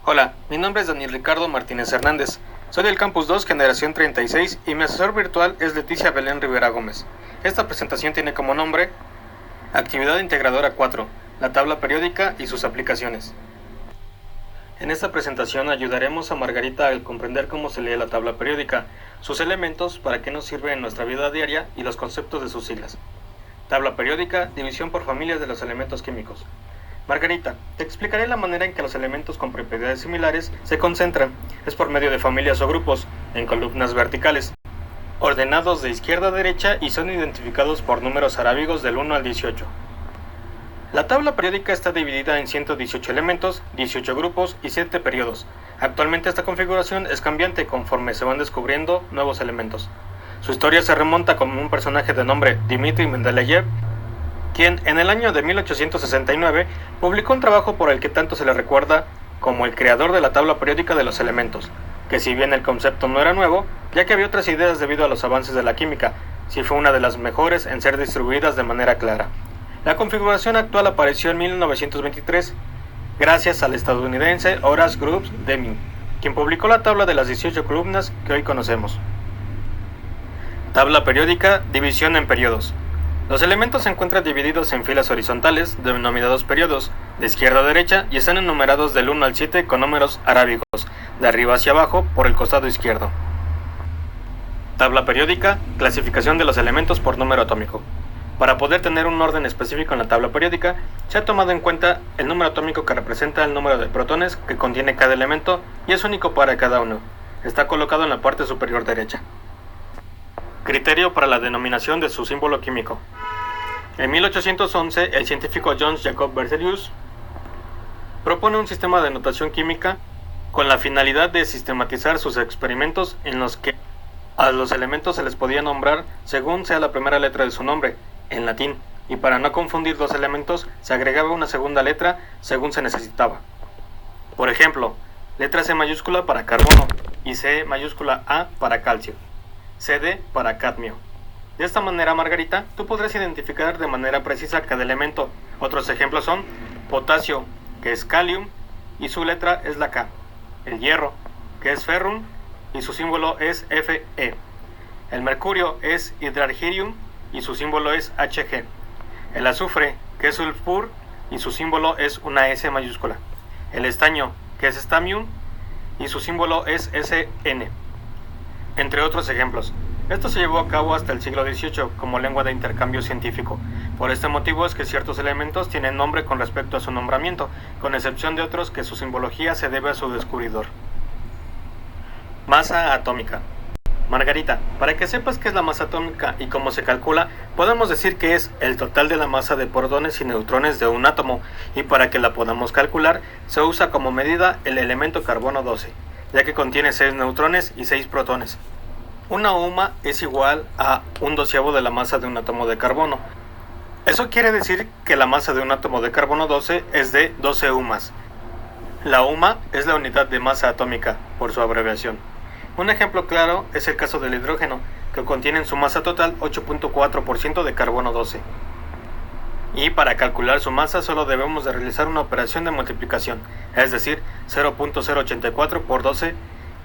Hola, mi nombre es Daniel Ricardo Martínez Hernández. Soy del Campus 2, Generación 36, y mi asesor virtual es Leticia Belén Rivera Gómez. Esta presentación tiene como nombre Actividad Integradora 4, la tabla periódica y sus aplicaciones. En esta presentación ayudaremos a Margarita a comprender cómo se lee la tabla periódica, sus elementos, para qué nos sirve en nuestra vida diaria y los conceptos de sus siglas. Tabla periódica, división por familias de los elementos químicos. Margarita, te explicaré la manera en que los elementos con propiedades similares se concentran. Es por medio de familias o grupos, en columnas verticales, ordenados de izquierda a derecha y son identificados por números arábigos del 1 al 18. La tabla periódica está dividida en 118 elementos, 18 grupos y 7 periodos. Actualmente esta configuración es cambiante conforme se van descubriendo nuevos elementos. Su historia se remonta con un personaje de nombre Dmitri Mendeleev, quien en el año de 1869 publicó un trabajo por el que tanto se le recuerda como el creador de la tabla periódica de los elementos, que si bien el concepto no era nuevo, ya que había otras ideas debido a los avances de la química, sí fue una de las mejores en ser distribuidas de manera clara. La configuración actual apareció en 1923, gracias al estadounidense Horace Groves Deming, quien publicó la tabla de las 18 columnas que hoy conocemos. Tabla periódica, división en periodos. Los elementos se encuentran divididos en filas horizontales, denominados periodos, de izquierda a derecha, y están enumerados del 1 al 7 con números arábigos, de arriba hacia abajo por el costado izquierdo. Tabla periódica, clasificación de los elementos por número atómico. Para poder tener un orden específico en la tabla periódica, se ha tomado en cuenta el número atómico que representa el número de protones que contiene cada elemento y es único para cada uno. Está colocado en la parte superior derecha. Criterio para la denominación de su símbolo químico. En 1811, el científico Jöns Jacob Berzelius propone un sistema de notación química con la finalidad de sistematizar sus experimentos en los que a los elementos se les podía nombrar según sea la primera letra de su nombre, en latín, y para no confundir dos elementos se agregaba una segunda letra según se necesitaba. Por ejemplo, letra C mayúscula para carbono y C mayúscula A para calcio, CD para cadmio. De esta manera, Margarita, tú podrás identificar de manera precisa cada elemento. Otros ejemplos son potasio, que es calium, y su letra es la K. El hierro, que es ferrum, y su símbolo es Fe. El mercurio es hidrargirium, y su símbolo es Hg. El azufre, que es sulfur, y su símbolo es una S mayúscula. El estaño, que es stamium, y su símbolo es Sn. Entre otros ejemplos. Esto se llevó a cabo hasta el siglo XVIII como lengua de intercambio científico. Por este motivo es que ciertos elementos tienen nombre con respecto a su nombramiento, con excepción de otros que su simbología se debe a su descubridor. Masa atómica. Margarita, para que sepas qué es la masa atómica y cómo se calcula, podemos decir que es el total de la masa de protones y neutrones de un átomo, y para que la podamos calcular, se usa como medida el elemento carbono 12, ya que contiene 6 neutrones y 6 protones. Una UMA es igual a 1/12 de la masa de un átomo de carbono. Eso quiere decir que la masa de un átomo de carbono 12 es de 12 UMAs. La UMA es la unidad de masa atómica, por su abreviación. Un ejemplo claro es el caso del hidrógeno, que contiene en su masa total 8.4% de carbono 12. Y para calcular su masa solo debemos de realizar una operación de multiplicación, es decir, 0.084 por 12,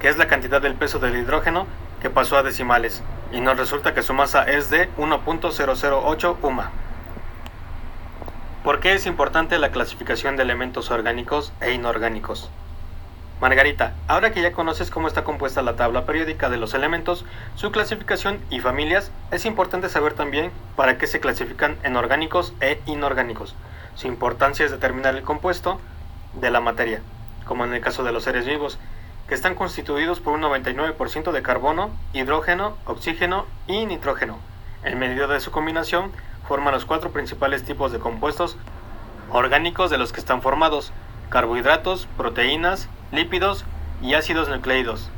que es la cantidad del peso del hidrógeno que pasó a decimales, y nos resulta que su masa es de 1.008 UMA. ¿Por qué es importante la clasificación de elementos orgánicos e inorgánicos? Margarita, ahora que ya conoces cómo está compuesta la tabla periódica de los elementos, su clasificación y familias, es importante saber también para qué se clasifican en orgánicos e inorgánicos. Su importancia es determinar el compuesto de la materia, como en el caso de los seres vivos, que están constituidos por un 99% de carbono, hidrógeno, oxígeno y nitrógeno. En medida de su combinación, forman los 4 principales tipos de compuestos orgánicos de los que están formados: carbohidratos, proteínas, lípidos y ácidos nucleicos,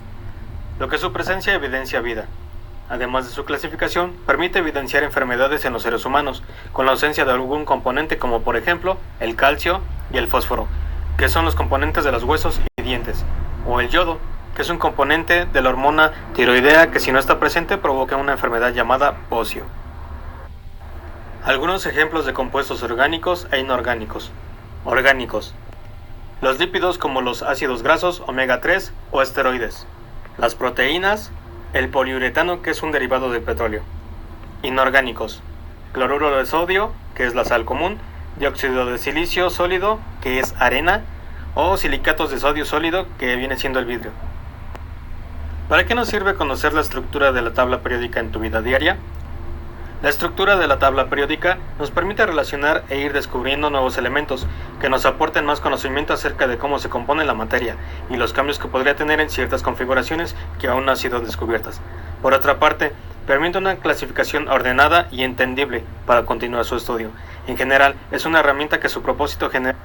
lo que su presencia evidencia vida. Además de su clasificación, permite evidenciar enfermedades en los seres humanos, con la ausencia de algún componente como por ejemplo el calcio y el fósforo, que son los componentes de los huesos y dientes, o el yodo, que es un componente de la hormona tiroidea que si no está presente provoca una enfermedad llamada bocio. Algunos ejemplos de compuestos orgánicos e inorgánicos. Orgánicos: Los lípidos como los ácidos grasos omega 3 o esteroides. Las proteínas, el poliuretano que es un derivado del petróleo. Inorgánicos, cloruro de sodio, que es la sal común, dióxido de silicio sólido, que es arena, o silicatos de sodio sólido, que viene siendo el vidrio. ¿Para qué nos sirve conocer la estructura de la tabla periódica en tu vida diaria? La estructura de la tabla periódica nos permite relacionar e ir descubriendo nuevos elementos que nos aporten más conocimiento acerca de cómo se compone la materia y los cambios que podría tener en ciertas configuraciones que aún no han sido descubiertas. Por otra parte, permite una clasificación ordenada y entendible para continuar su estudio. En general, es una herramienta que su propósito general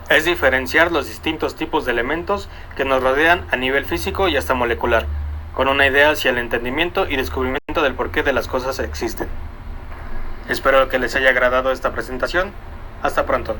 es diferenciar los distintos tipos de elementos que nos rodean a nivel físico y hasta molecular, con una idea hacia el entendimiento y descubrimiento del porqué de las cosas existen. Espero que les haya agradado esta presentación. Hasta pronto.